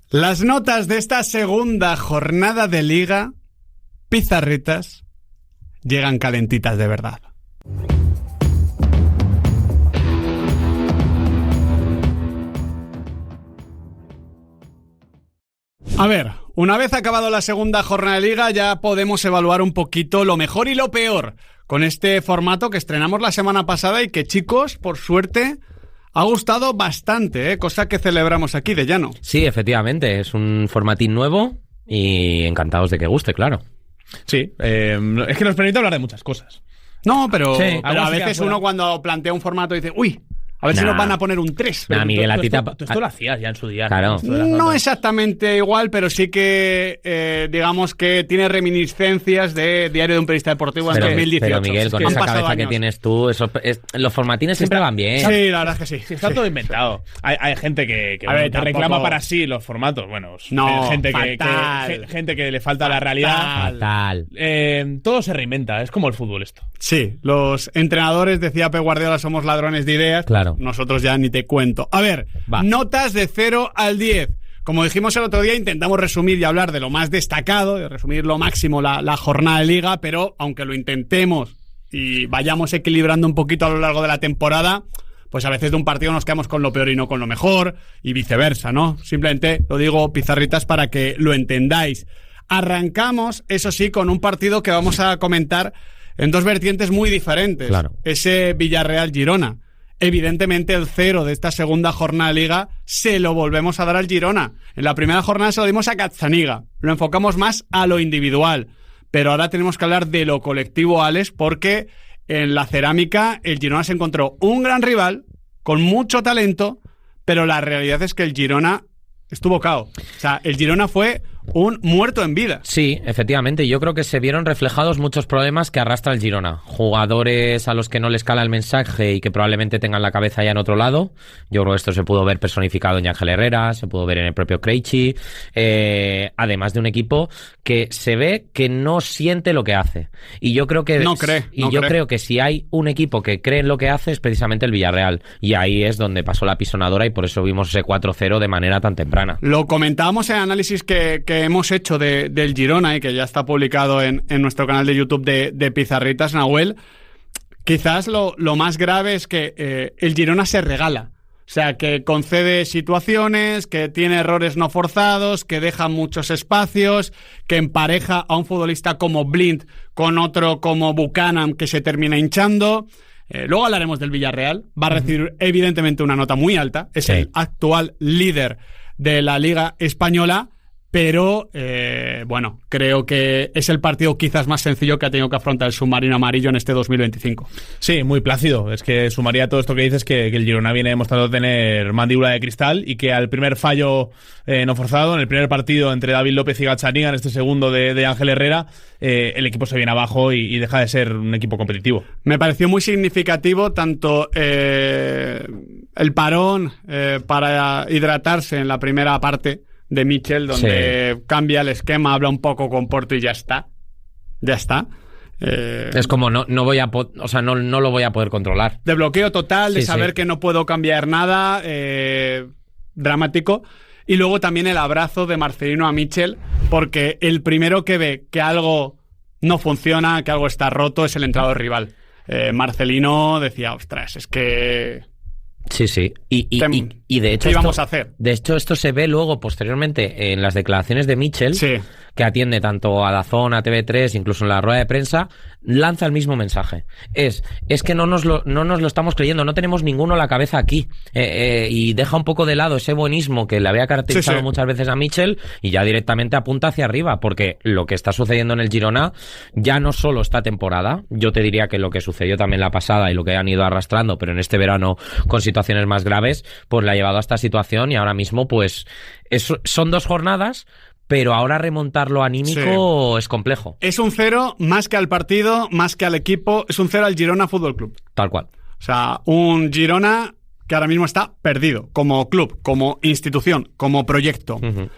Las notas de esta segunda jornada de Liga, pizarritas, llegan calentitas de verdad. A ver, una vez acabado la segunda jornada de Liga ya podemos evaluar un poquito lo mejor y lo peor con este formato que estrenamos la semana pasada y que, chicos, por suerte, ha gustado bastante, cosa que celebramos aquí de llano. Sí, efectivamente, es un formatín nuevo y encantados de que guste, claro. Sí, es que nos permite hablar de muchas cosas. No, pero, sí, pero a veces uno cuando plantea un formato dice, uy, a ver si nos van a poner un 3. Nah, Miguel, a ti tú esto lo hacías ya en su día. Claro. No exactamente igual, pero sí que digamos que tiene reminiscencias de Diario de un Periodista Deportivo en 2018. Pero Miguel, con esa cabeza que tienes tú, los formatines siempre van bien. Sí, la verdad es que sí. Sí, está todo inventado. Hay gente que reclama para sí los formatos. Bueno, gente que le falta la realidad. Fatal. Todo se reinventa, es como el fútbol esto. Sí, los entrenadores, decía Pep Guardiola, somos ladrones de ideas. Claro. Nosotros ya ni te cuento. A ver, notas de 0 al 10. Como dijimos el otro día, intentamos resumir y hablar de lo más destacado, de resumir lo máximo la jornada de Liga, pero aunque lo intentemos y vayamos equilibrando un poquito a lo largo de la temporada, pues a veces de un partido nos quedamos con lo peor y no con lo mejor, y viceversa, ¿no? Simplemente lo digo, pizarritas, para que lo entendáis. Arrancamos, eso sí, con un partido que vamos a comentar en dos vertientes muy diferentes. Claro. Ese Villarreal-Girona. Evidentemente el 0 de esta segunda jornada de Liga se lo volvemos a dar al Girona. En la primera jornada se lo dimos a Gazzaniga. Lo enfocamos más a lo individual. Pero ahora tenemos que hablar de lo colectivo, Alex, porque en la cerámica el Girona se encontró un gran rival con mucho talento, pero la realidad es que el Girona estuvo cao. O sea, el Girona fue un muerto en vida. Sí, efectivamente. Yo creo que se vieron reflejados muchos problemas que arrastra el Girona. Jugadores a los que no les cala el mensaje y que probablemente tengan la cabeza ya en otro lado. Yo creo que esto se pudo ver personificado en Ángel Herrera, se pudo ver en el propio Krejci. Además de un equipo que se ve que no siente lo que hace. Y yo creo que creo que si hay un equipo que cree en lo que hace es precisamente el Villarreal. Y ahí es donde pasó la pisonadora y por eso vimos ese 4-0 de manera tan temprana. Lo comentábamos en el análisis que hemos hecho del Girona y que ya está publicado en nuestro canal de YouTube de Pizarritas, Nahuel. Quizás lo más grave es que el Girona se regala. O sea, que concede situaciones, que tiene errores no forzados, que deja muchos espacios, que empareja a un futbolista como Blind con otro como Buchanan que se termina hinchando. Luego hablaremos del Villarreal. Va a recibir evidentemente una nota muy alta. Es el actual líder de la Liga Española. Pero, bueno, creo que es el partido quizás más sencillo que ha tenido que afrontar el submarino amarillo en este 2025. Sí, muy plácido. Es que sumaría todo esto que dices, que el Girona viene demostrando tener mandíbula de cristal y que al primer fallo no forzado, en el primer partido entre David López y Gazzaniga, en este segundo de Ángel Herrera, el equipo se viene abajo y deja de ser un equipo competitivo. Me pareció muy significativo tanto el parón para hidratarse en la primera parte de Michel, donde cambia el esquema, habla un poco con Porto y ya está. Es como no lo voy a poder controlar. De bloqueo total, de saber que no puedo cambiar nada, dramático. Y luego también el abrazo de Marcelino a Michel, porque el primero que ve que algo no funciona, que algo está roto, es el entrenador rival. Marcelino decía, ostras, es que... Sí. Y de hecho, ¿qué íbamos a hacer? De hecho, esto se ve luego, posteriormente, en las declaraciones de Michel, que atiende tanto a DAZN, a TV3, incluso en la rueda de prensa, lanza el mismo mensaje. Es que no nos lo estamos creyendo, no tenemos ninguno la cabeza aquí. Y deja un poco de lado ese buenismo que le había caracterizado muchas veces a Michel y ya directamente apunta hacia arriba, porque lo que está sucediendo en el Girona ya no solo esta temporada, yo te diría que lo que sucedió también la pasada y lo que han ido arrastrando, pero en este verano con situaciones más graves, pues le ha llevado a esta situación y ahora mismo pues son 2 jornadas, pero ahora remontarlo anímico es complejo. Es un 0 más que al partido, más que al equipo, es un 0 al Girona Fútbol Club. Tal cual. O sea, un Girona que ahora mismo está perdido, como club, como institución, como proyecto. Uh-huh.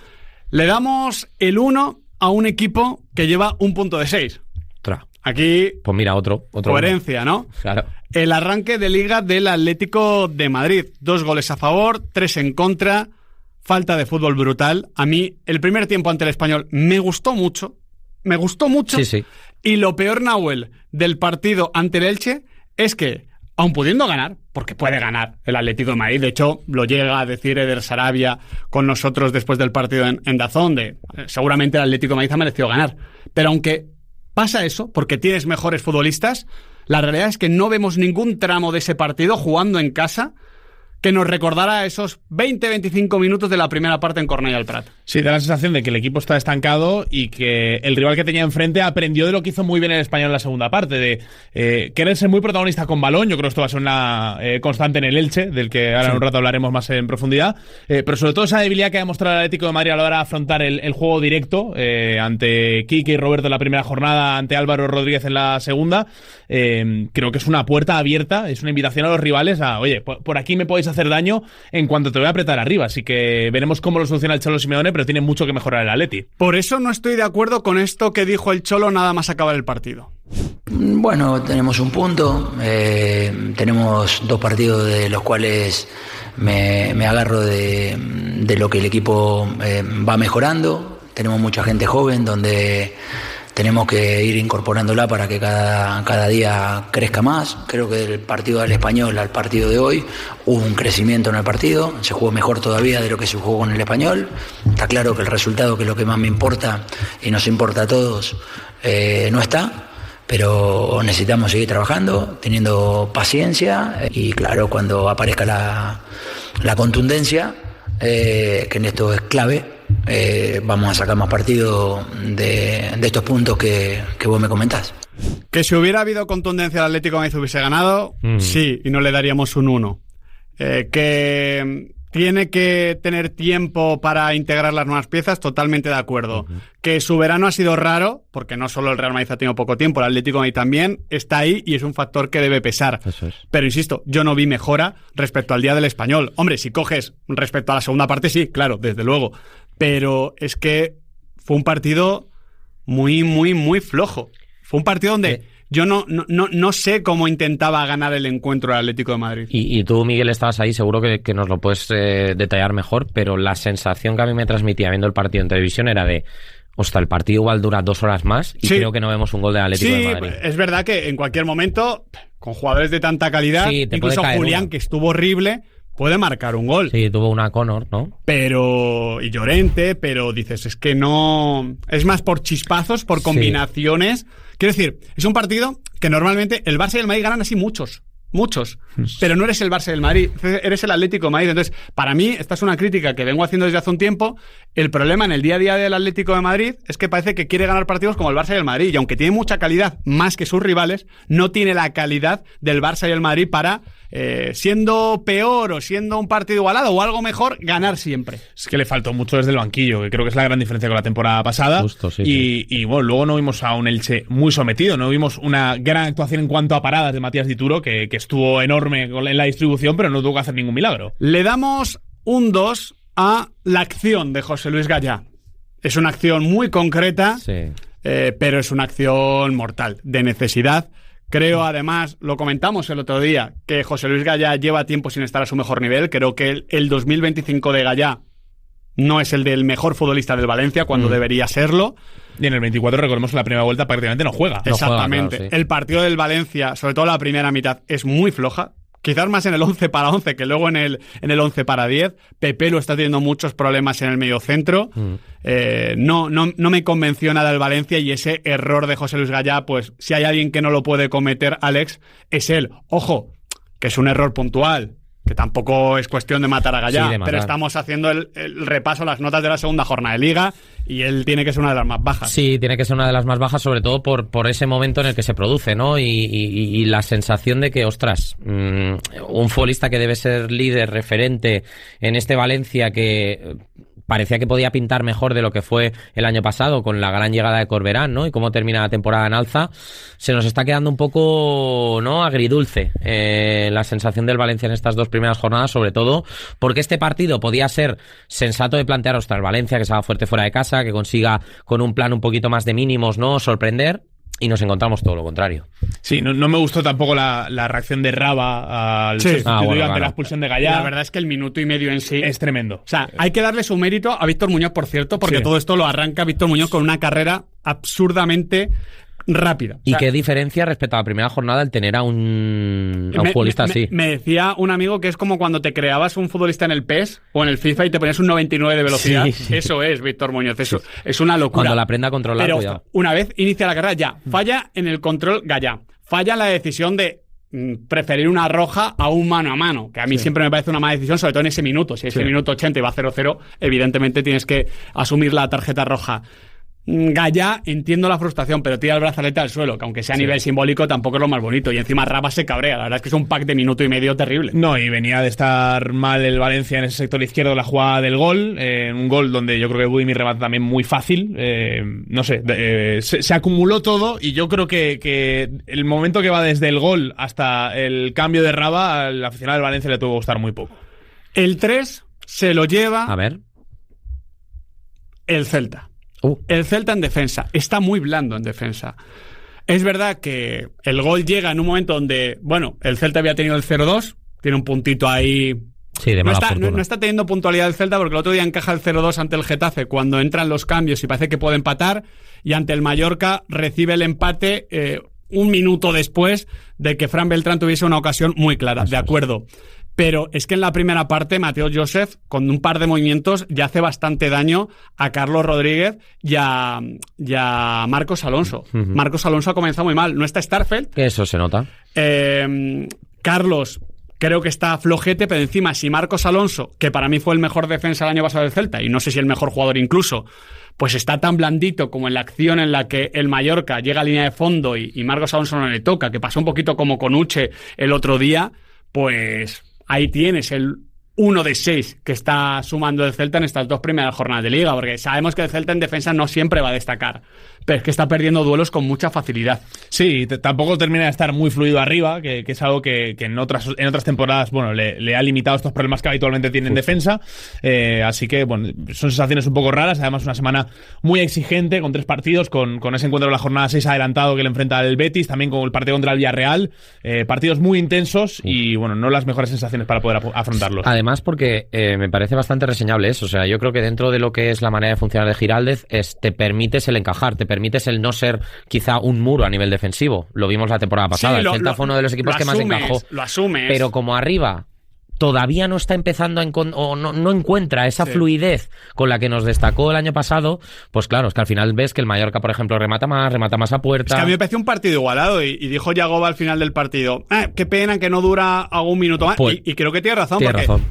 Le damos el 1 a un equipo que lleva un punto de 6. Aquí, pues mira, otro coherencia, ¿no? Claro. El arranque de Liga del Atlético de Madrid. 2 goles a favor, 3 en contra. falta de fútbol brutal. A mí, el primer tiempo ante el Español me gustó mucho. Sí. Y lo peor, Nahuel, del partido ante el Elche es que, aun pudiendo ganar, porque puede ganar el Atlético de Madrid, de hecho, lo llega a decir Eder Sarabia con nosotros después del partido en DAZN, seguramente el Atlético de Madrid ha merecido ganar. Pero aunque pasa eso, porque tienes mejores futbolistas, la realidad es que no vemos ningún tramo de ese partido jugando en casa que nos recordara esos 20-25 minutos de la primera parte en Cornellà del Prat. Sí, da la sensación de que el equipo está estancado y que el rival que tenía enfrente aprendió de lo que hizo muy bien el Español en la segunda parte, de querer ser muy protagonista con balón. Yo creo que esto va a ser una constante en el Elche, del que ahora en un rato hablaremos más en profundidad, pero sobre todo esa debilidad que ha demostrado el Atlético de Madrid a la hora de afrontar el juego directo, ante Quique y Roberto en la primera jornada, ante Álvaro Rodríguez en la segunda. Creo que es una puerta abierta, es una invitación a los rivales a, oye, por aquí me podéis hacer daño en cuanto te voy a apretar arriba, así que veremos cómo lo soluciona el Cholo Simeone, pero tiene mucho que mejorar el Atleti. Por eso no estoy de acuerdo con esto que dijo el Cholo nada más acabar el partido. Bueno, tenemos un punto, tenemos 2 partidos de los cuales me agarro de lo que el equipo va mejorando. Tenemos mucha gente joven donde tenemos que ir incorporándola para que cada día crezca más. Creo que del partido del Español al partido de hoy hubo un crecimiento en el partido, se jugó mejor todavía de lo que se jugó con el Español. Está claro que el resultado, que es lo que más me importa y nos importa a todos, no está, pero necesitamos seguir trabajando, teniendo paciencia y claro, cuando aparezca la contundencia, que en esto es clave, vamos a sacar más partido de estos puntos que vos me comentás. Que si hubiera habido contundencia, el Atlético de Madrid hubiese ganado, sí, y no le daríamos un 1. Que tiene que tener tiempo para integrar las nuevas piezas, totalmente de acuerdo. Que su verano ha sido raro, porque no solo el Real Madrid ha tenido poco tiempo, el Atlético de Madrid también está ahí y es un factor que debe pesar. Eso es. Pero insisto, yo no vi mejora respecto al día del Español. Hombre, si coges respecto a la segunda parte, sí, claro, desde luego. Pero es que fue un partido muy, muy, muy flojo. Fue un partido donde yo no sé cómo intentaba ganar el encuentro el Atlético de Madrid. Y tú, Miguel, estabas ahí, seguro que nos lo puedes detallar mejor, pero la sensación que a mí me transmitía viendo el partido en televisión era de, hostia, el partido igual dura 2 horas más y creo que no vemos un gol del Atlético de Madrid. Sí, es verdad que en cualquier momento, con jugadores de tanta calidad, incluso Julián, que estuvo horrible, puede marcar un gol. Sí, tuvo una Connor, ¿no? Y Llorente, pero dices, es que no... Es más por chispazos, por combinaciones. Quiero decir, es un partido que normalmente el Barça y el Madrid ganan así muchos, pero no eres el Barça del Madrid, eres el Atlético de Madrid. Entonces, para mí, esta es una crítica que vengo haciendo desde hace un tiempo. El problema en el día a día del Atlético de Madrid es que parece que quiere ganar partidos como el Barça y el Madrid, y aunque tiene mucha calidad, más que sus rivales, no tiene la calidad del Barça y el Madrid para, siendo peor o siendo un partido igualado o algo mejor, ganar siempre. Es que le faltó mucho desde el banquillo, que creo que es la gran diferencia con la temporada pasada. Justo, sí, y bueno, luego no vimos a un Elche muy sometido, no vimos una gran actuación en cuanto a paradas de Matías Dituro, que estuvo enorme en la distribución, pero no tuvo que hacer ningún milagro. Le damos un 2 a la acción de José Luis Gallá. Es una acción muy concreta, pero es una acción mortal, de necesidad. Creo, además, lo comentamos el otro día, que José Luis Gallá lleva tiempo sin estar a su mejor nivel. Creo que el 2025 de Gallá no es el del mejor futbolista del Valencia, cuando debería serlo. Y en el 24, recordemos que la primera vuelta prácticamente no juega. Exactamente. Claro, sí. El partido del Valencia, sobre todo la primera mitad, es muy floja. Quizás más en el 11 para 11 que luego en el 11 para 10. Pepe lo está teniendo muchos problemas en el medio centro. No me convenció nada el Valencia, y ese error de José Luis Gallá, pues si hay alguien que no lo puede cometer, Alex, es él. Ojo, que es un error puntual, que tampoco es cuestión de matar a Gallá, pero estamos haciendo el repaso, las notas de la segunda jornada de Liga, y él tiene que ser una de las más bajas. Sí, tiene que ser una de las más bajas, sobre todo por ese momento en el que se produce, ¿no? Y la sensación de que, ostras, un futbolista que debe ser líder, referente en este Valencia, que parecía que podía pintar mejor de lo que fue el año pasado con la gran llegada de Corberán, ¿no? Y cómo termina la temporada en alza, se nos está quedando un poco, ¿no?, agridulce la sensación del Valencia en estas 2 primeras jornadas, sobre todo porque este partido podía ser sensato de plantear, ostras, Valencia que se va fuerte fuera de casa, que consiga con un plan un poquito más de mínimos, ¿no?, sorprender. y nos encontramos todo lo contrario. Sí, no me gustó tampoco la reacción de Raba al sustituir ante la expulsión de Gallá. La verdad es que el minuto y medio en sí es tremendo. O sea, hay que darle su mérito a Víctor Muñoz, por cierto, porque todo esto lo arranca Víctor Muñoz con una carrera absurdamente rápida. ¿Y qué diferencia respecto a la primera jornada el tener a un futbolista así? Me decía un amigo que es como cuando te creabas un futbolista en el PES o en el FIFA y te ponías un 99 de velocidad. Sí. Eso es Víctor Muñoz, eso es una locura. Cuando la aprenda a controlar, pero cuidado. Una vez inicia la carrera, ya. Falla en el control Gallá. Falla en la decisión de preferir una roja a un mano a mano, que a mí siempre me parece una mala decisión, sobre todo en ese minuto. Si ese minuto 80 y va 0-0, evidentemente tienes que asumir la tarjeta roja. Gallá, entiendo la frustración, pero tira el brazalete al suelo, que aunque sea a nivel simbólico tampoco es lo más bonito, y encima Raba se cabrea. La verdad es que es un pack de minuto y medio terrible. No, y venía de estar mal el Valencia en ese sector izquierdo, la jugada del gol, un gol donde yo creo que Budimir remata también muy fácil, no sé, se acumuló todo, y yo creo que el momento que va desde el gol hasta el cambio de Raba, al aficionado del Valencia le tuvo que gustar muy poco. El 3 se lo lleva a ver el Celta. El Celta en defensa. Está muy blando en defensa. Es verdad que el gol llega en un momento donde, bueno, el Celta había tenido el 0-2, tiene un puntito ahí. Sí, de mala fortuna. No está teniendo puntualidad el Celta porque el otro día encaja el 0-2 ante el Getafe cuando entran los cambios y parece que puede empatar, y ante el Mallorca recibe el empate un minuto después de que Fran Beltrán tuviese una ocasión muy clara. De acuerdo. Pero es que en la primera parte Mateo Joseph, con un par de movimientos, ya hace bastante daño a Carlos Rodríguez y a Marcos Alonso. Marcos Alonso ha comenzado muy mal. No está Starfelt. Eso se nota. Carlos creo que está flojete, pero encima si Marcos Alonso, que para mí fue el mejor defensa el año pasado del Celta, y no sé si el mejor jugador incluso, pues está tan blandito como en la acción en la que el Mallorca llega a línea de fondo y Marcos Alonso no le toca, que pasó un poquito como con Uche el otro día, pues ahí tienes el 1 de 6 que está sumando el Celta en estas 2 primeras jornadas de Liga, porque sabemos que el Celta en defensa no siempre va a destacar, pero es que está perdiendo duelos con mucha facilidad. Sí, tampoco termina de estar muy fluido arriba, que es algo que en otras temporadas, bueno, le ha limitado estos problemas que habitualmente tiene en defensa, así que, bueno, son sensaciones un poco raras. Además, una semana muy exigente, con 3 partidos, con ese encuentro de la jornada 6 adelantado que le enfrenta el Betis, también con el partido contra el Villarreal, partidos muy intensos y, bueno, no las mejores sensaciones para poder afrontarlos. Además, porque me parece bastante reseñable eso. O sea, yo creo que dentro de lo que es la manera de funcionar de Giraldez, te permites el encajar, te permites el no ser quizá un muro a nivel defensivo. Lo vimos la temporada pasada. El Celta fue uno de los equipos que más encajó. Lo asumes. Pero como arriba todavía no está empezando o no encuentra esa fluidez con la que nos destacó el año pasado, pues claro, es que al final ves que el Mallorca, por ejemplo, remata más a puerta. Es que a mí me pareció un partido igualado y dijo Yagoba al final del partido, qué pena que no dura algún minuto más. Pues, y creo que tiene razón,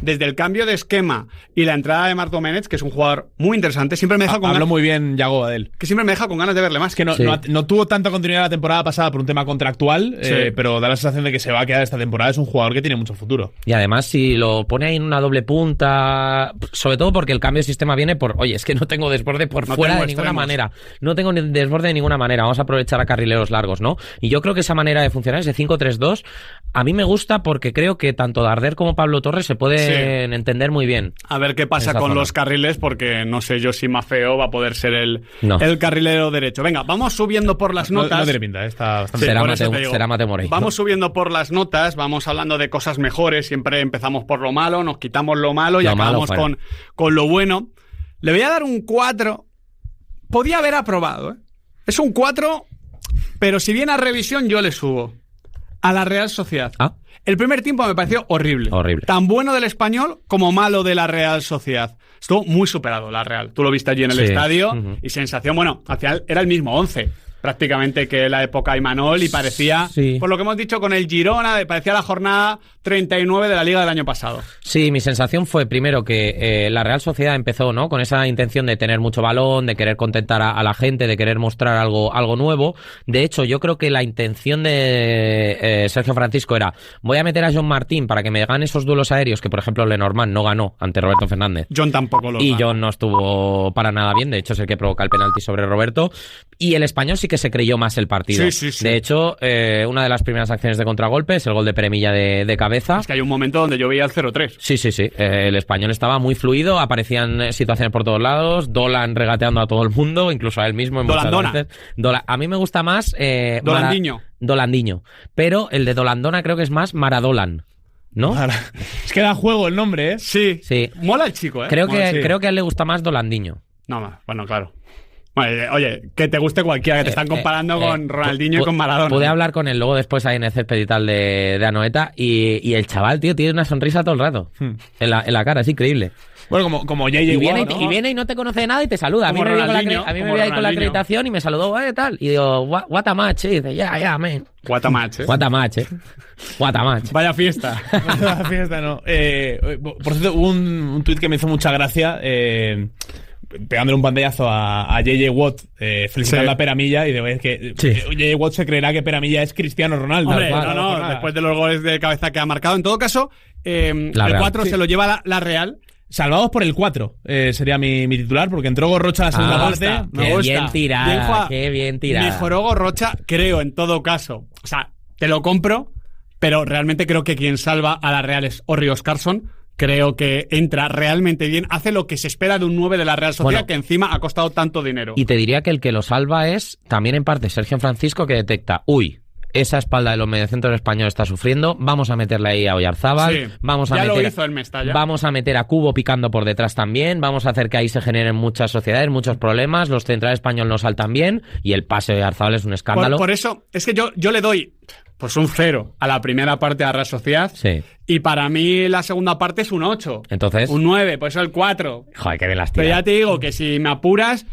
desde el cambio de esquema y la entrada de Marc Domenech, que es un jugador muy interesante, siempre me deja con Habló muy bien Yagoba de él. Que siempre me deja con ganas de verle más. Que no tuvo tanta continuidad la temporada pasada por un tema contractual, pero da la sensación de que se va a quedar esta temporada. Es un jugador que tiene mucho futuro. Y además, si lo pone ahí en una doble punta, sobre todo porque el cambio de sistema viene por, oye, es que no tengo desborde fuera de ninguna manera. No tengo desborde de ninguna manera. Vamos a aprovechar a carrileros largos, ¿no? Y yo creo que esa manera de funcionar, ese 5-3-2, a mí me gusta porque creo que tanto Darder como Pablo Torres se pueden entender muy bien. A ver qué pasa con los carriles, porque no sé yo si Mafeo va a poder ser el carrilero derecho. Venga, vamos subiendo por las notas. No tiene pinta, está bastante será Mateo Morey. Vamos subiendo por las notas, vamos hablando de cosas mejores. Siempre empezamos por lo malo, nos quitamos lo malo y acabamos con lo bueno. Le voy a dar un 4. Podía haber aprobado, ¿eh? Es un 4, pero si viene a revisión yo le subo a la Real Sociedad. El primer tiempo me pareció horrible. Tan bueno del Español como malo de la Real Sociedad. Estuvo muy superado la Real. Tú lo viste allí en el estadio y sensación, bueno, al final era el mismo 11 prácticamente que la época Imanol y parecía, por lo que hemos dicho con el Girona, parecía la jornada 39 de la Liga del año pasado. Sí, mi sensación fue primero que la Real Sociedad empezó, ¿no?, con esa intención de tener mucho balón, de querer contentar a la gente, de querer mostrar algo nuevo. De hecho, yo creo que la intención de Sergio Francisco era, voy a meter a John Martín para que me gane esos duelos aéreos que, por ejemplo, Lenormand no ganó ante Roberto Fernández. John tampoco lo ganó. Y John no estuvo para nada bien, de hecho es el que provoca el penalti sobre Roberto. Y el Español sí sí que se creyó más el partido. Sí. De hecho, una de las primeras acciones de contragolpe es el gol de Peremilla de cabeza. Es que hay un momento donde yo veía el 0-3. Sí. El español estaba muy fluido, aparecían situaciones por todos lados, Dolan regateando a todo el mundo, incluso a él mismo. Dolandona. A mí me gusta más... Dolandiño. Pero el de Dolandona creo que es más Maradolan, ¿no? Es que da juego el nombre, ¿eh? Sí. Mola el chico, ¿eh? Creo que a él le gusta más Dolandiño. No, bueno, claro. Oye, que te guste cualquiera, que te están comparando con Ronaldinho y con Maradona. Pude hablar con él luego después ahí en el césped y tal de Anoeta y el chaval, tío, tiene una sonrisa todo el rato en la cara, es increíble. Bueno, como JJ Watt, ¿no? Y viene y no te conoce de nada y te saluda. A mí me veía ahí con la acreditación y me saludó, tal. Y digo, what a match, y dice, yeah, man. What a match, What a match. Vaya fiesta. Vaya fiesta, no. Por cierto, hubo un tuit que me hizo mucha gracia, pegándole un pantallazo a JJ Watt, felicitando a Peramilla, y digo, es que JJ Watt se creerá que Peramilla es Cristiano Ronaldo. Hombre, no, después de los goles de cabeza que ha marcado. En todo caso, el 4 se lo lleva la Real. Salvados por el 4, sería mi titular, porque entró Gorrocha a la segunda parte. Me gusta. Bien tirada, qué bien tirada. Mejoró Gorrocha, creo, en todo caso. O sea, te lo compro, pero realmente creo que quien salva a la Real es Orri Oscarsson. Creo que entra realmente bien, hace lo que se espera de un 9 de la Real Sociedad, que encima ha costado tanto dinero. Y te diría que el que lo salva es también en parte Sergio Francisco, que detecta, esa espalda de los mediocentros españoles está sufriendo, vamos a meterle ahí a Oyarzábal, vamos a meter a Cubo picando por detrás también, vamos a hacer que ahí se generen muchas sociedades, muchos problemas, los centrales españoles no saltan bien y el pase de Oyarzábal es un escándalo. Por eso, es que yo le doy pues un 0 a la primera parte de la Real Sociedad, y para mí la segunda parte es un 8. Entonces, un 9, pues el 4. Joder, qué bien las tiras. Pero ya te digo que si me apuras,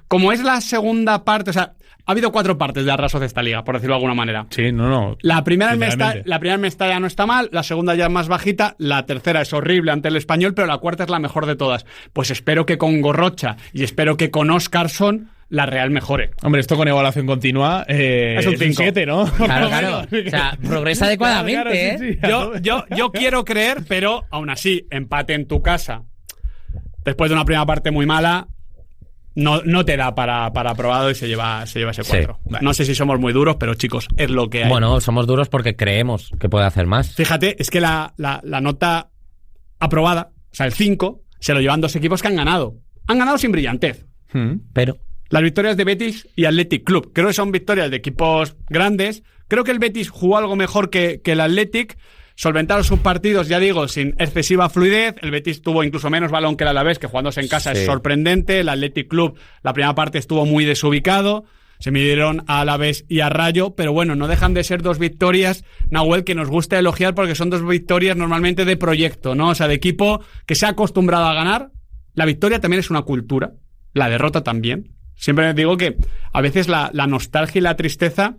como es la segunda parte, o sea, ha habido 4 partes de la Real Sociedad esta liga, por decirlo de alguna manera. Sí, no. La primera en Mestalla no está mal, la segunda ya es más bajita, la tercera es horrible ante el Español, pero la cuarta es la mejor de todas. Pues espero que con Gorrocha y espero que con Oscarsson la Real mejore. Hombre, esto con evaluación continua es un 7, ¿no? Claro. O sea, progresa adecuadamente, claro, sí. Yo quiero creer, pero aún así, empate en tu casa después de una primera parte muy mala, no te da para aprobado y se lleva ese 4. Sí. No sé si somos muy duros, pero chicos, es lo que hay. Bueno, somos duros porque creemos que puede hacer más. Fíjate, es que la nota aprobada, o sea, el 5, se lo llevan 2 equipos que han ganado. Han ganado sin brillantez. Pero las victorias de Betis y Athletic Club. Creo que son victorias de equipos grandes. Creo que el Betis jugó algo mejor que el Athletic. Solventaron sus partidos, ya digo, sin excesiva fluidez. El Betis tuvo incluso menos balón que el Alavés, que jugándose en casa es sorprendente. El Athletic Club, la primera parte estuvo muy desubicado. Se midieron a Alavés y a Rayo, pero bueno, no dejan de ser 2 victorias, Nahuel, que nos gusta elogiar porque son 2 victorias normalmente de proyecto, ¿no? O sea, de equipo que se ha acostumbrado a ganar. La victoria también es una cultura, la derrota también. Siempre digo que a veces la nostalgia y la tristeza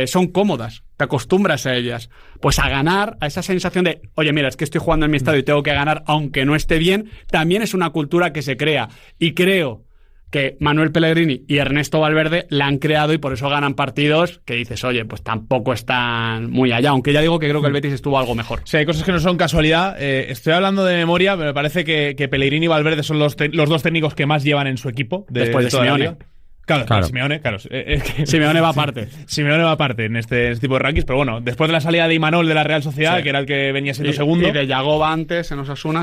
son cómodas, te acostumbras a ellas. Pues a ganar, a esa sensación de, oye, mira, es que estoy jugando en mi estadio y tengo que ganar aunque no esté bien, también es una cultura que se crea. Y creo que Manuel Pellegrini y Ernesto Valverde la han creado y por eso ganan partidos que dices, oye, pues tampoco están muy allá, aunque ya digo que creo que el Betis estuvo algo mejor. Sí, hay cosas que no son casualidad. Estoy hablando de memoria, pero me parece que Pellegrini y Valverde son los 2 técnicos que más llevan en su equipo. Después de Simeone. Claro. Simeone, claro. Simeone va aparte. Simeone va aparte en este tipo de rankings, pero bueno, después de la salida de Imanol de la Real Sociedad, que era el que venía siendo segundo. Y de Yagoba antes en Osasuna,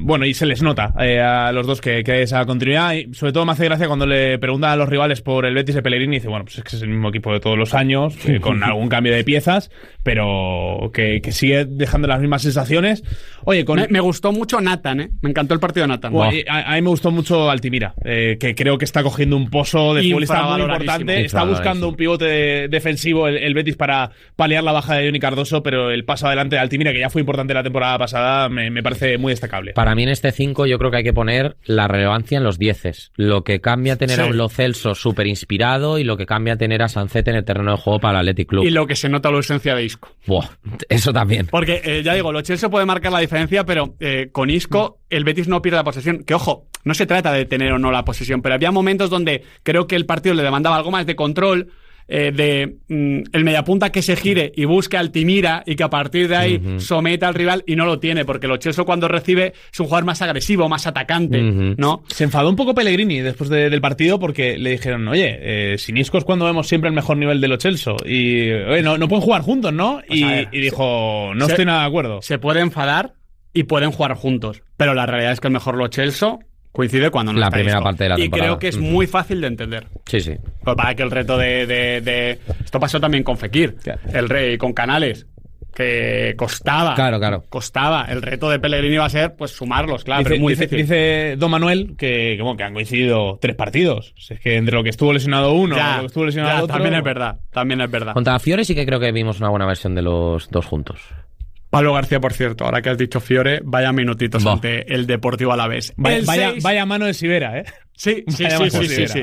bueno, y se les nota a los dos que hay esa continuidad. Y sobre todo me hace gracia cuando le preguntan a los rivales por el Betis de Pellegrini y dice, bueno, pues es que es el mismo equipo de todos los años, con algún cambio de piezas, pero que sigue dejando las mismas sensaciones. Oye, me gustó mucho Nathan, me encantó el partido de Nathan. Bueno, a mí me gustó mucho Altimira, que creo que está cogiendo un pozo de futbolista muy importante. Está buscando un pivote defensivo el Betis para paliar la baja de Johnny Cardoso, pero el paso adelante de Altimira, que ya fue importante la temporada pasada, me parece muy destacable. Para mí en este 5 yo creo que hay que poner la relevancia en los 10. Lo que cambia tener a un Lo Celso súper inspirado y lo que cambia tener a Sancet en el terreno de juego para el Athletic Club. Y lo que se nota la ausencia de Isco. Buah, eso también. Porque, ya digo, Lo Celso puede marcar la diferencia, pero con Isco el Betis no pierde la posesión. Que ojo, no se trata de tener o no la posesión, pero había momentos donde creo que el partido le demandaba algo más de control. el mediapunta que se gire y busque Altimira y que a partir de ahí someta al rival, y no lo tiene, porque Lo Celso cuando recibe es un jugador más agresivo, más atacante, ¿no? Se enfadó un poco Pellegrini después del partido porque le dijeron, oye, sin Isco es cuando vemos siempre el mejor nivel de Lo Celso y no pueden jugar juntos, ¿no? Pues y dijo, no estoy nada de acuerdo. Se puede enfadar y pueden jugar juntos, pero la realidad es que el mejor Lo Celso coincide cuando no la está primera Isco. parte de la temporada. Y creo que es muy fácil de entender. Sí, sí. Pues para que el reto de esto pasó también con Fekir, el rey, con Canales, que costaba. Claro. Costaba. El reto de Pellegrini va a ser, pues, sumarlos, claro, pero es muy difícil. Dice Don Manuel que han coincidido 3 partidos. Es que entre lo que estuvo lesionado uno y lo que estuvo lesionado otro... También es verdad. Contra Fiore sí que creo que vimos una buena versión de los dos juntos. Pablo García, por cierto, ahora que has dicho Fiore, vaya minutitos ante el Deportivo Alavés. Vaya mano de Sivera, ¿eh? Sí.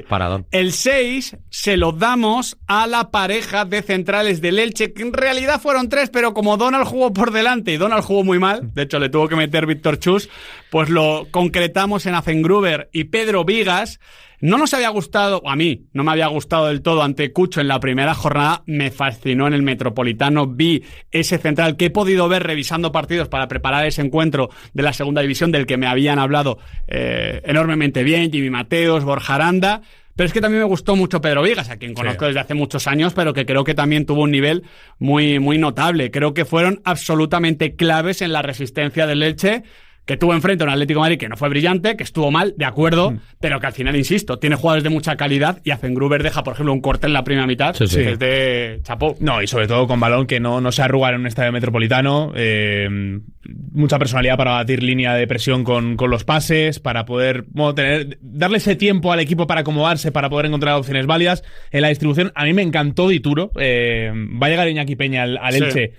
Paradón. El 6 se lo damos a la pareja de centrales del Elche, que en realidad fueron 3, pero como Donald jugó por delante y Donald jugó muy mal, de hecho le tuvo que meter Víctor Chus, pues lo concretamos en Afengruber y Pedro Vigas. No nos había gustado, a mí no me había gustado del todo ante Cucho en la primera jornada, me fascinó en el Metropolitano, vi ese central que he podido ver revisando partidos para preparar ese encuentro de la segunda división del que me habían hablado enormemente bien, Jimmy Mateos, Borja Aranda, pero es que también me gustó mucho Pedro Vigas, a quien conozco desde hace muchos años, pero que creo que también tuvo un nivel muy, muy notable. Creo que fueron absolutamente claves en la resistencia del Elche, que tuvo enfrente a un Atlético de Madrid que no fue brillante, que estuvo mal, de acuerdo, pero que al final, insisto, tiene jugadores de mucha calidad y Afengruber deja, por ejemplo, un corte en la primera mitad que es de chapó. No, y sobre todo con balón que no se arruga en un estadio metropolitano, mucha personalidad para batir línea de presión con los pases, para poder darle ese tiempo al equipo para acomodarse, para poder encontrar opciones válidas. En la distribución, a mí me encantó Dituro, va a llegar Iñaki Peña al Elche.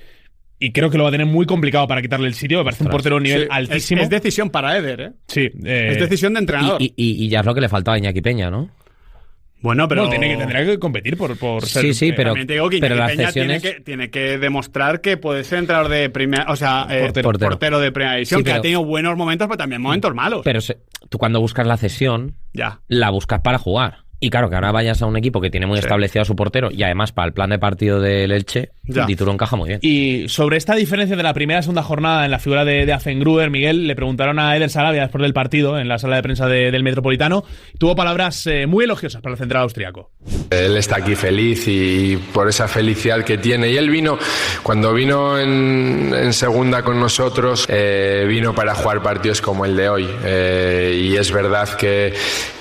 Y creo que lo va a tener muy complicado para quitarle el sitio. Me parece un portero de nivel altísimo. Es decisión para Eder, ¿eh? Sí. Es decisión de entrenador. Y ya es lo que le faltaba a Iñaki Peña, ¿no? Bueno, pero... tendrá que competir por ser... Sí, pero... También te digo que pero Iñaki las Peña cesiones... tiene que demostrar que puede ser entrenador de primera... O sea, portero de primera división, sí, pero, que ha tenido buenos momentos, pero también momentos malos. Pero tú cuando buscas la cesión, la buscas para jugar. Y claro, que ahora vayas a un equipo que tiene muy establecido a su portero y además para el plan de partido del Elche, Dituro encaja muy bien. Y sobre esta diferencia de la primera y segunda jornada en la figura de Afengruber, Miguel, le preguntaron a Eder Sarabia después del partido en la sala de prensa del Metropolitano. Tuvo palabras muy elogiosas para el central austriaco. Él está aquí feliz y por esa felicidad que tiene. Y él cuando vino en segunda con nosotros, vino para jugar partidos como el de hoy. Y es verdad que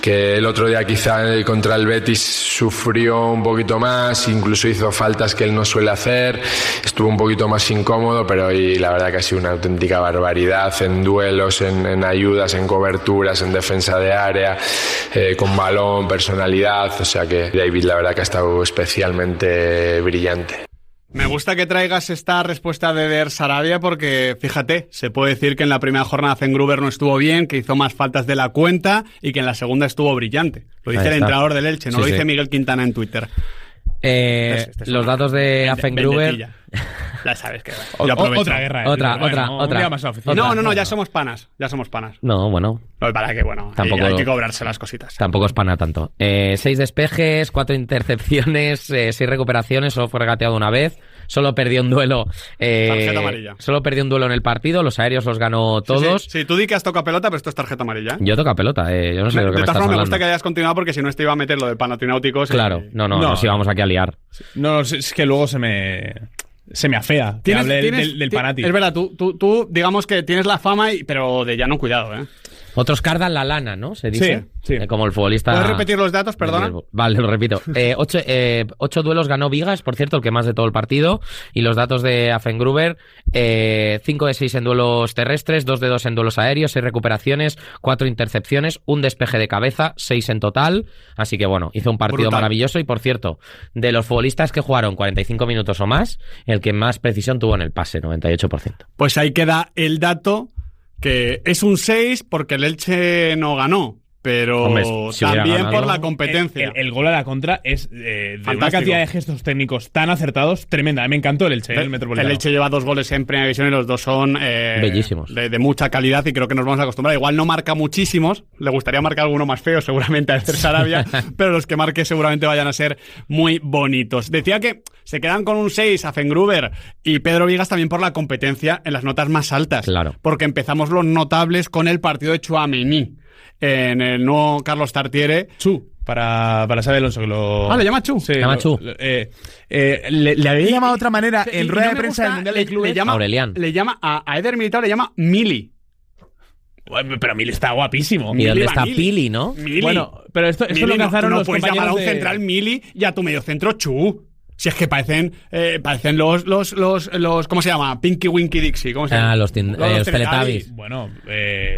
el otro día quizá contra el Betis sufrió un poquito más, incluso hizo faltas que él no suele hacer, estuvo un poquito más incómodo, pero hoy la verdad que ha sido una auténtica barbaridad en duelos, en ayudas, en coberturas, en defensa de área, con balón, personalidad, o sea que David la verdad que ha estado especialmente brillante. Me gusta que traigas esta respuesta de Eder Sarabia porque, fíjate, se puede decir que en la primera jornada Afengruber no estuvo bien, que hizo más faltas de la cuenta y que en la segunda estuvo brillante. Lo dice el entrenador del Elche, no lo dice Miguel Quintana en Twitter. Los datos de Afengruber... Ya sabes que... Otra guerra. Otra. No, ya somos panas. No, bueno. Para que, tampoco, hay que cobrarse las cositas. Tampoco es pana tanto. 6 despejes, 4 intercepciones, 6 recuperaciones, solo fue regateado una vez, solo perdió un duelo. Tarjeta amarilla. Solo perdió un duelo en el partido, los aéreos los ganó todos. Sí, tú di que has tocado pelota, pero esto es tarjeta amarilla. Yo toco pelota, yo no sé de lo que me estás hablando. Me gusta que hayas continuado porque si no te iba a meter lo del Panathinaikos. Claro, no, nos íbamos aquí a liar. No, es que luego se me afea que hable del Panathinaikos. Es verdad, tú digamos que tienes la fama, pero de llano cuidado, ¿eh? Otros cardan la lana, ¿no? Se dice. Sí. Como el futbolista... ¿Puedes repetir los datos, perdona? Vale, lo repito. 8 duelos ganó Vigas, por cierto, el que más de todo el partido. Y los datos de Afengruber, 5 de 6 en duelos terrestres, 2 de 2 en duelos aéreos, 6 recuperaciones, 4 intercepciones, un despeje de cabeza, 6 en total. Así que bueno, hizo un partido maravilloso. Y por cierto, de los futbolistas que jugaron 45 minutos o más, el que más precisión tuvo en el pase, 98%. Pues ahí queda el dato... que es un 6 porque el Elche no ganó, pero hombre, si también ganado, por la competencia. El gol a la contra es de una cantidad de gestos técnicos tan acertados, tremenda. Me encantó el Elche, el Metropolitano. El Elche lleva 2 goles en Primera División y los 2 son bellísimos. De mucha calidad, y creo que nos vamos a acostumbrar. Igual no marca muchísimos, le gustaría marcar alguno más feo seguramente a Esther Sarabia, pero los que marque seguramente vayan a ser muy bonitos. Decía que se quedan con un 6 a Fengruber y Pedro Vigas también por la competencia en las notas más altas. Claro. Porque empezamos los notables con el partido de Tchouaméni en el nuevo Carlos Tartiere. Para Xabi Alonso, que lo... ¿le llama Chu? Sí, llama Chu. Le había llamado de otra manera en rueda de prensa del Mundial de Clubes. Aurelian. A Eder Militao le llama Mili. Pero Mili está guapísimo. ¿Y dónde está Pili, no? Mili. Bueno, pero esto lo lanzaron los puedes llamar a un compañeros central Mili y a tu mediocentro Chu. Si es que parecen los ¿cómo se llama? Pinky Winky Dixie, ¿cómo se llama? Los Teletubbies. Bueno,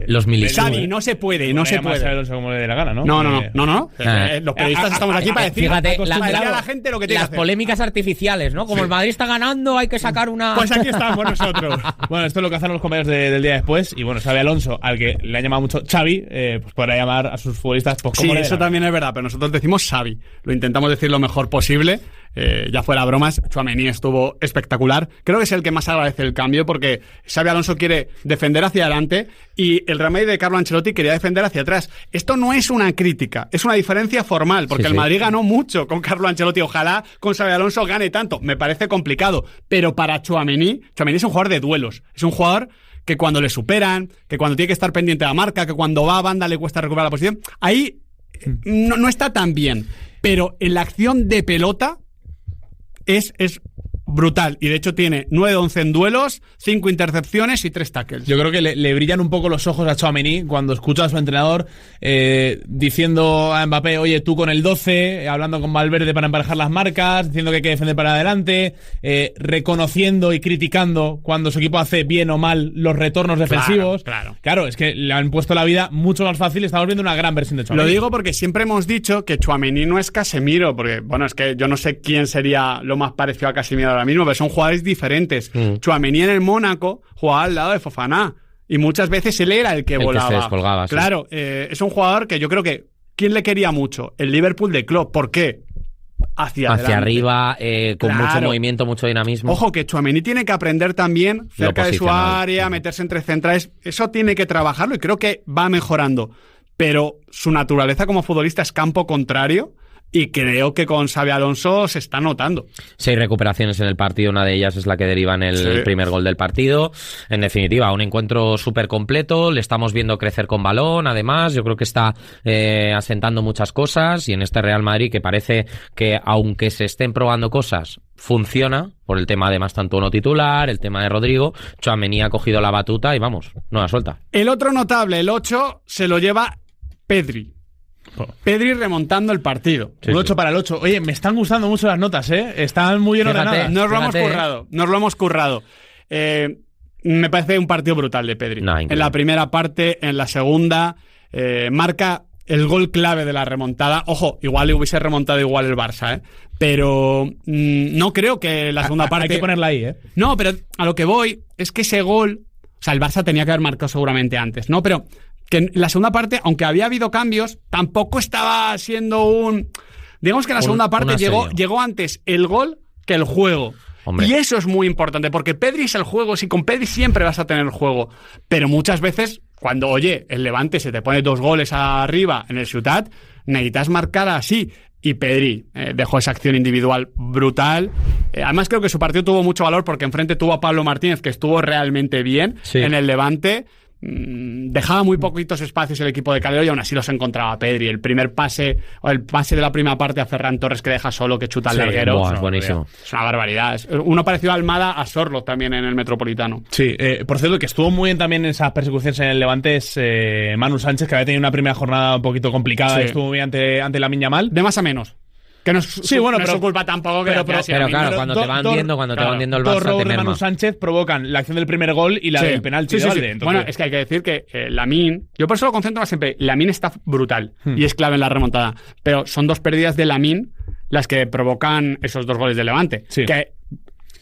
los Mili. Xavi, no se puede, no se puede. Como le dé la gana, ¿no? No. Los periodistas estamos aquí para decir, fíjate, a la gente lo que tiene que las hacer. polémicas artificiales, ¿no? Como el Madrid está ganando, hay que sacar una... Pues aquí estamos nosotros. Bueno, esto es lo que hacen los compañeros del día después. Y bueno, Xabi Alonso, al que le ha llamado mucho Xavi, pues podrá llamar a sus futbolistas pues, como sí, eso también es verdad, pero nosotros decimos Xavi. Lo intentamos decir lo mejor posible. Ya fuera bromas, Tchouaméni estuvo espectacular. Creo que es el que más agradece el cambio, porque Xabi Alonso quiere defender hacia adelante y el Real Madrid de Carlo Ancelotti quería defender hacia atrás. Esto no es una crítica, es una diferencia formal, porque el Madrid ganó mucho con Carlo Ancelotti. Ojalá con Xabi Alonso gane tanto. Me parece complicado, pero para Tchouaméni es un jugador de duelos. Es un jugador que cuando le superan, que cuando tiene que estar pendiente de la marca, que cuando va a banda le cuesta recuperar la posición, ahí no está tan bien. Pero en la acción de pelota es brutal, y de hecho tiene 9 de 11 en duelos, 5 intercepciones y 3 tackles. Yo creo que le brillan un poco los ojos a Tchouaméni cuando escucha a su entrenador diciendo a Mbappé, oye, tú con el 12, hablando con Valverde para emparejar las marcas, diciendo que hay que defender para adelante, reconociendo y criticando cuando su equipo hace bien o mal los retornos defensivos. Claro, es que le han puesto la vida mucho más fácil y estamos viendo una gran versión de Tchouaméni. Lo digo porque siempre hemos dicho que Tchouaméni no es Casemiro, porque, bueno, es que yo no sé quién sería lo más parecido a Casemiro ahora mismo, pero son jugadores diferentes. Tchouaméni en el Mónaco jugaba al lado de Fofana y muchas veces él era el que volaba. Que se descolgaba, claro, es un jugador que yo creo que ¿quién le quería mucho? El Liverpool de Klopp. ¿Por qué? Hacia arriba, con mucho movimiento, mucho dinamismo. Ojo, que Tchouaméni tiene que aprender también cerca de su área, meterse entre centrales. Eso tiene que trabajarlo y creo que va mejorando. Pero su naturaleza como futbolista es campo contrario. Y creo que con Xabi Alonso se está notando. 6 recuperaciones en el partido, una de ellas es la que deriva en el primer gol del partido. En definitiva, un encuentro súper completo, le estamos viendo crecer con balón, además, yo creo que está asentando muchas cosas, y en este Real Madrid que parece que, aunque se estén probando cosas, funciona, por el tema además tanto uno titular, el tema de Rodrigo. Tchouaméni ha cogido la batuta y vamos, no la suelta. El otro notable, el 8, se lo lleva Pedri. Pedri remontando el partido. Un 8 para el 8. Oye, me están gustando mucho las notas, ¿eh? Están muy bien ordenadas. Nos lo hemos currado. Me parece un partido brutal de Pedri. En la primera parte, en la segunda, marca el gol clave de la remontada. Ojo, igual le hubiese remontado igual el Barça, pero no creo que la segunda parte... Hay que ponerla ahí, No, pero a lo que voy es que ese gol... O sea, el Barça tenía que haber marcado seguramente antes, ¿no? Pero... que en la segunda parte, aunque había habido cambios, tampoco estaba siendo un... Digamos que en la segunda parte llegó antes el gol que el juego. Hombre. Y eso es muy importante, porque Pedri es el juego. Si con Pedri siempre vas a tener el juego. Pero muchas veces, cuando, oye, el Levante se te pone 2 goles arriba en el Ciutat, necesitas marcar así. Y Pedri dejó esa acción individual brutal. Además, creo que su partido tuvo mucho valor porque enfrente tuvo a Pablo Martínez, que estuvo realmente bien en el Levante. Dejaba muy poquitos espacios el equipo de Calero y aún así los encontraba Pedri. El primer pase, o el pase de la primera parte a Ferran Torres, que deja solo, que chuta al larguero. Es buenísimo. Es una barbaridad. Uno parecido a Almada, a Sorlo también en el Metropolitano. Sí, por cierto, que estuvo muy bien también en esas persecuciones en el Levante es Manu Sánchez, que había tenido una primera jornada un poquito complicada. Estuvo muy bien ante Lamine Yamal. De más a menos. Que no es, no es su culpa tampoco. Pero claro, cuando te van viendo el Barça, te merma. Manu Sánchez provocan la acción del primer gol y la del penalti de Valde. Entonces... Bueno, es que hay que decir que Lamine... Yo por eso lo concentro más siempre. Lamine está brutal y es clave en la remontada. Pero son 2 pérdidas de Lamine las que provocan esos 2 goles de Levante. Que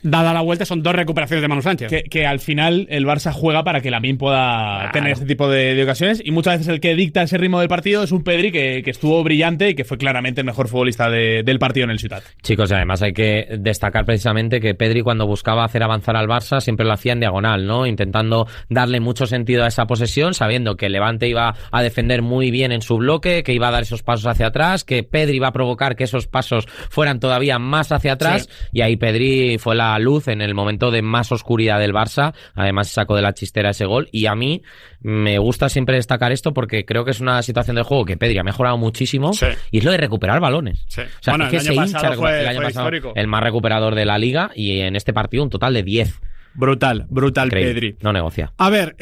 dada la vuelta, son 2 recuperaciones de Manu Sánchez. Que al final el Barça juega para que Lamine pueda tener este tipo de ocasiones, y muchas veces el que dicta ese ritmo del partido es un Pedri que estuvo brillante y que fue claramente el mejor futbolista del partido en el Ciutat. Chicos, además hay que destacar precisamente que Pedri, cuando buscaba hacer avanzar al Barça, siempre lo hacía en diagonal, ¿no? Intentando darle mucho sentido a esa posesión, sabiendo que el Levante iba a defender muy bien en su bloque, que iba a dar esos pasos hacia atrás, que Pedri iba a provocar que esos pasos fueran todavía más hacia atrás, y ahí Pedri fue la luz en el momento de más oscuridad del Barça. Además sacó de la chistera ese gol, y a mí me gusta siempre destacar esto porque creo que es una situación de juego que Pedri ha mejorado muchísimo, y es lo de recuperar balones. Sí. O sea, bueno, es que el año pasado fue el año pasado histórico. El más recuperador de la liga, y en este partido un total de 10. Brutal Increíble. Pedri. No negocia. A ver,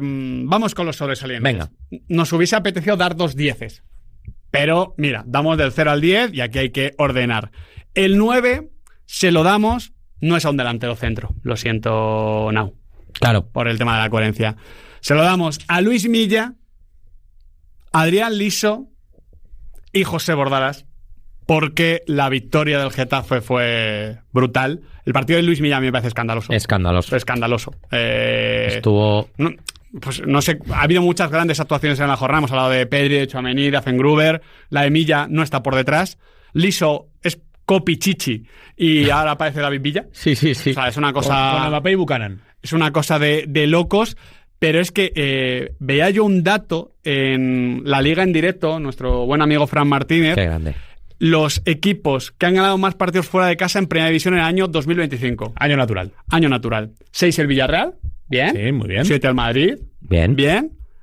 vamos con los sobresalientes. Venga. Nos hubiese apetecido dar 2 10, pero mira, damos del 0 al 10 y aquí hay que ordenar. El 9 se lo damos, no es a un delantero centro, lo siento, Nau, Claro. por el tema de la coherencia. Se lo damos a Luis Milla, Adrián Liso y José Bordalas, porque la victoria del Getafe fue brutal. El partido de Luis Milla a mí me parece escandaloso. Escandaloso. Estuvo... Pues no sé, ha habido muchas grandes actuaciones en la jornada. Hemos hablado de Pedri, de Tchouaméni, de Afengruber. La de Milla no está por detrás. Liso es Copichichi y ahora aparece David Villa. Sí. O sea, es una cosa... Con Mbappé y Buchanan. Es una cosa de locos. Pero es que veía yo un dato en la Liga en directo, nuestro buen amigo Fran Martínez. Qué grande. Los equipos que han ganado más partidos fuera de casa en Primera División en el año 2025. Año natural. 6 el Villarreal. Bien. Sí, muy bien. 7 el Madrid. Bien.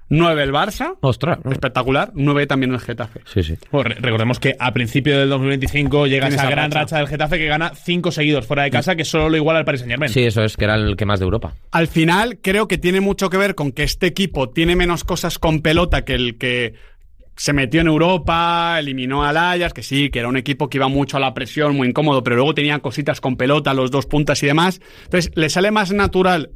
9 el Barça. Ostras. Espectacular. 9 también el Getafe. Sí. Bueno, recordemos que a principio del 2025 llega esa gran racha del Getafe que gana 5 seguidos fuera de casa, que solo lo iguala al Paris Saint-Germain. Sí, eso es, que era el que más de Europa. Al final, creo que tiene mucho que ver con que este equipo tiene menos cosas con pelota que el que se metió en Europa, eliminó al Ajax, que sí, que era un equipo que iba mucho a la presión, muy incómodo, pero luego tenía cositas con pelota, los 2 puntas y demás. Entonces, le sale más natural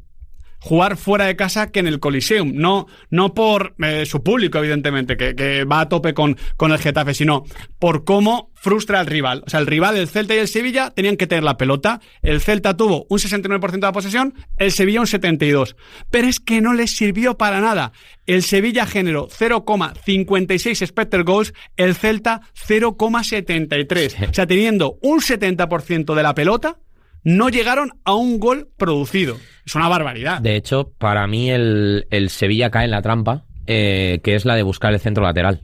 jugar fuera de casa que en el Coliseum. No por su público, evidentemente, que va a tope con el Getafe, sino por cómo frustra al rival. O sea, el rival, el Celta y el Sevilla, tenían que tener la pelota. El Celta tuvo un 69% de la posesión, el Sevilla un 72%. Pero es que no les sirvió para nada. El Sevilla generó 0,56 expected goals, el Celta 0,73. Sí. O sea, teniendo un 70% de la pelota, no llegaron a un gol producido. Es una barbaridad. De hecho, para mí el Sevilla cae en la trampa, que es la de buscar el centro lateral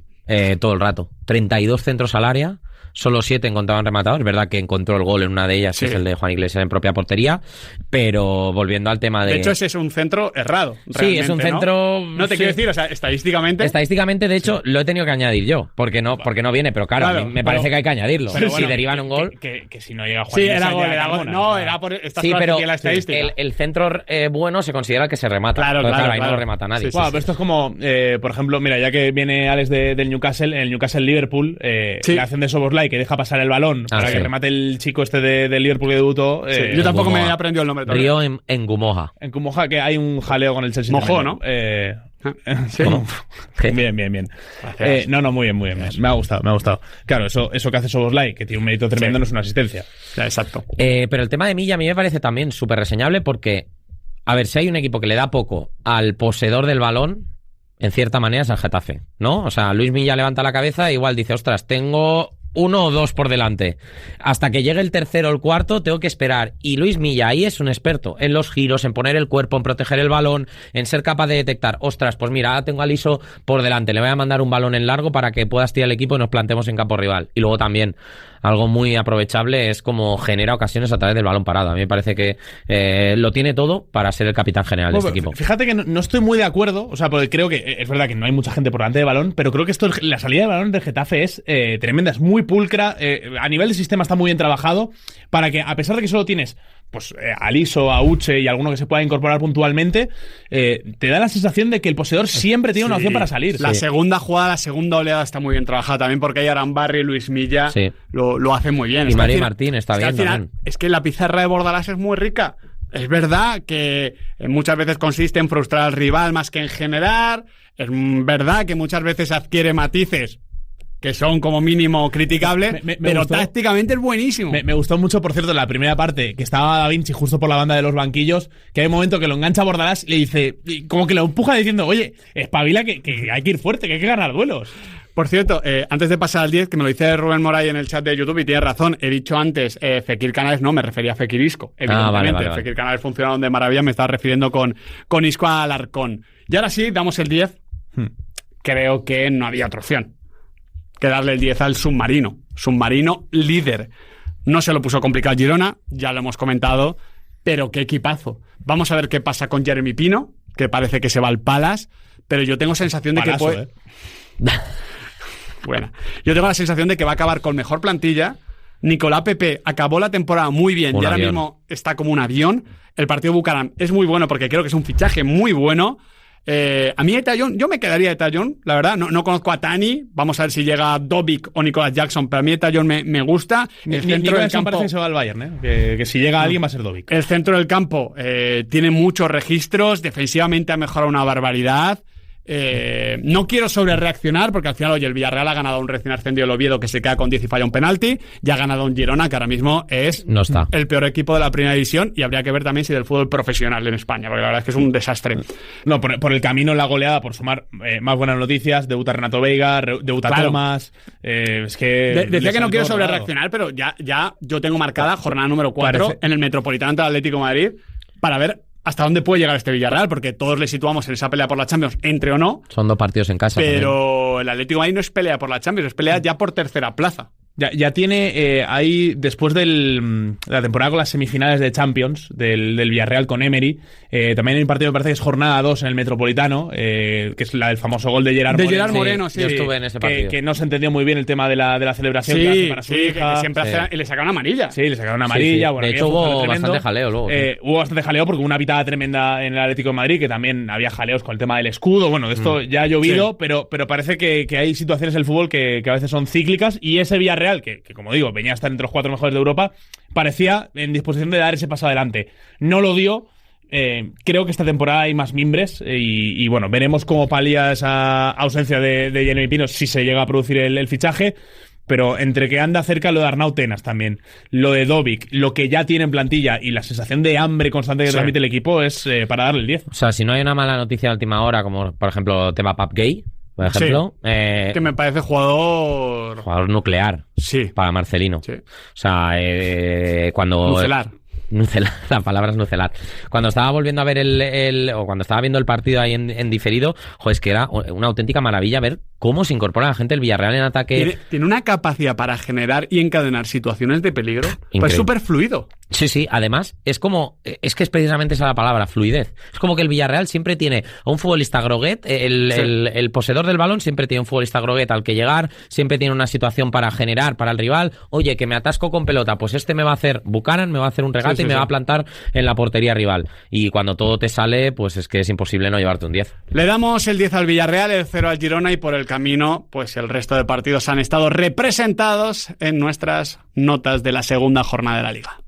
todo el rato. 32 centros al área, solo 7 encontraban rematados. Es verdad que encontró el gol en una de ellas, sí, que es el de Juan Iglesias en propia portería, pero volviendo al tema de... De hecho, ese es un centro errado. Sí, es un centro... No te quiero decir, o sea, estadísticamente... Estadísticamente, de hecho, lo he tenido que añadir yo, porque no viene, pero claro, me parece que hay que añadirlo. Pero si bueno, derivan un gol... Que si no llega Juan Sí, Iglesias, era gol. No, era por... Sí, pero la estadística. el centro bueno se considera que se remata. Claro, ahí no lo remata nadie. Sí, Bueno, pero esto es como, por ejemplo, mira, ya que viene Alex del Newcastle, en el Newcastle-Liverpool, la acción de Szoboszlai que deja pasar el balón para que remate el chico este de Liverpool que debutó. Yo tampoco me he aprendido el nombre todavía. Río en Gumoja. En Gumoja, que hay un jaleo con el Chelsea. Mojó, también, ¿no? Sí. Bien. No, muy bien. Me ha gustado. Claro, eso que hace Szoboszlai, que tiene un mérito tremendo, no es una asistencia. Exacto. Pero el tema de Milla a mí me parece también súper reseñable porque, a ver, si hay un equipo que le da poco al poseedor del balón, en cierta manera es el Getafe, ¿no? O sea, Luis Milla levanta la cabeza e igual dice, ostras, tengo 1 o 2 por delante. Hasta que llegue el tercero o el cuarto tengo que esperar. Y Luis Milla ahí es un experto en los giros, en poner el cuerpo, en proteger el balón, en ser capaz de detectar, ostras, pues mira, ahora tengo a Liso por delante, le voy a mandar un balón en largo para que pueda estirar el equipo y nos plantemos en campo rival. Y luego también algo muy aprovechable es como genera ocasiones a través del balón parado. A mí me parece que lo tiene todo para ser el capitán general de este equipo. Fíjate que no estoy muy de acuerdo, o sea, porque creo que es verdad que no hay mucha gente por delante del balón, pero creo que la salida de balón del Getafe es tremenda, es muy pulcra, a nivel de sistema está muy bien trabajado, para que a pesar de que solo tienes pues a Liso, a Uche y alguno que se pueda incorporar puntualmente, te da la sensación de que el poseedor siempre tiene una opción para salir. La segunda jugada, la segunda oleada está muy bien trabajada también, porque hay Arambarri y Luis Milla lo hacen muy bien. Y Mario Martín está bien también. Es que la pizarra de Bordalás es muy rica. Es verdad que muchas veces consiste en frustrar al rival más que en generar. Es verdad que muchas veces adquiere matices que son como mínimo criticables, pero gustó, tácticamente es buenísimo. Me gustó mucho, por cierto, la primera parte, que estaba Da Vinci justo por la banda de los banquillos, que hay un momento que lo engancha a Bordalás y le dice, como que lo empuja diciendo, oye, espabila que hay que ir fuerte, que hay que ganar duelos. Por cierto, antes de pasar al 10, que me lo dice Rubén Moray en el chat de YouTube y tiene razón, he dicho antes Fekir Canales, no, me refería a Fekir Isco, evidentemente. Vale. Fekir Canales funcionaron de maravilla, me estaba refiriendo con Isco Alarcón. Y ahora sí, damos el 10. Creo que no había otra opción que darle el 10 al submarino líder. No se lo puso complicado Girona, ya lo hemos comentado, pero qué equipazo. Vamos a ver qué pasa con Jeremy Pino, que parece que se va al Palace, pero yo tengo sensación de Palazo, que puede... Bueno, yo tengo la sensación de que va a acabar con mejor plantilla. Nicolás Pepe acabó la temporada muy bien y ahora mismo está como un avión. El partido Bucaram es muy bueno porque creo que es un fichaje muy bueno. A mí Etayón, yo me quedaría Etayón, la verdad. No conozco a Tani, vamos a ver si llega Dobic o Nicolás Jackson, pero a mí Etayón me gusta. El centro del campo parece que se va al Bayern, que si llega alguien va a ser Dobic. El centro del campo tiene muchos registros, defensivamente ha mejorado una barbaridad. No quiero sobrereaccionar porque al final, oye, el Villarreal ha ganado un recién ascendido el Oviedo que se queda con 10 y falla un penalti, y ha ganado un Girona que ahora mismo es el peor equipo de la primera división, y habría que ver también si del fútbol profesional en España, porque la verdad es que es un desastre. No, por el camino la goleada, por sumar más buenas noticias, debuta Renato Veiga, debuta Tomás, es que... Decía que no quiero sobrereaccionar, pero ya yo tengo marcada jornada número 4 en el Metropolitano ante el Atlético de Madrid para ver hasta dónde puede llegar este Villarreal, porque todos le situamos en esa pelea por la Champions, entre o no. Son 2 partidos en casa. Pero también. El Atlético de Madrid no es pelea por la Champions, es pelea ya por tercera plaza. Ya tiene ahí, después de la temporada con las semifinales de Champions, del Villarreal con Emery, también hay un partido, me parece que es jornada 2 en el Metropolitano, que es el famoso gol de Gerard Moreno. De Gerard Moreno, sí. Yo estuve en ese partido. Que no se entendió muy bien el tema de la celebración que hace para su hija. Que siempre hace, y le sacaron amarilla. Sí, le sacaron amarilla. Sí. Bueno, de hecho hubo bastante jaleo luego. Hubo bastante jaleo porque hubo una pitada tremenda en el Atlético de Madrid, que también había jaleos con el tema del escudo. Bueno, de esto ya ha llovido, pero parece que hay situaciones en el fútbol que a veces son cíclicas, y ese Villarreal, que como digo, venía a estar entre los 4 mejores de Europa, parecía en disposición de dar ese paso adelante. No lo dio. Creo que esta temporada hay más mimbres y bueno, veremos cómo palía esa ausencia de Jeremy Pino si se llega a producir el fichaje. Pero entre que anda cerca lo de Arnau Tenas también, lo de Dobic, lo que ya tiene en plantilla y la sensación de hambre constante que transmite el equipo es para darle el 10. O sea, si no hay una mala noticia de última hora, como por ejemplo tema Pap Gay, por ejemplo, que me parece jugador nuclear para Marcelino. Sí. O sea, cuando... Nucelar. La palabra es nucelar. Cuando estaba volviendo a ver o cuando estaba viendo el partido ahí en diferido, es que era una auténtica maravilla ver cómo se incorpora la gente del Villarreal en ataque. Tiene una capacidad para generar y encadenar situaciones de peligro. Pues súper fluido. Sí, además es que es precisamente esa la palabra, fluidez. Es como que el Villarreal siempre tiene a un futbolista groguet, el poseedor del balón siempre tiene un futbolista groguet al que llegar, siempre tiene una situación para generar para el rival. Oye, que me atasco con pelota, pues este me va a hacer Buchanan, me va a hacer un regate y me va a plantar en la portería rival. Y cuando todo te sale, pues es que es imposible no llevarte un 10. Le damos el 10 al Villarreal, el 0 al Girona, y por el camino, pues el resto de partidos han estado representados en nuestras notas de la segunda jornada de la Liga.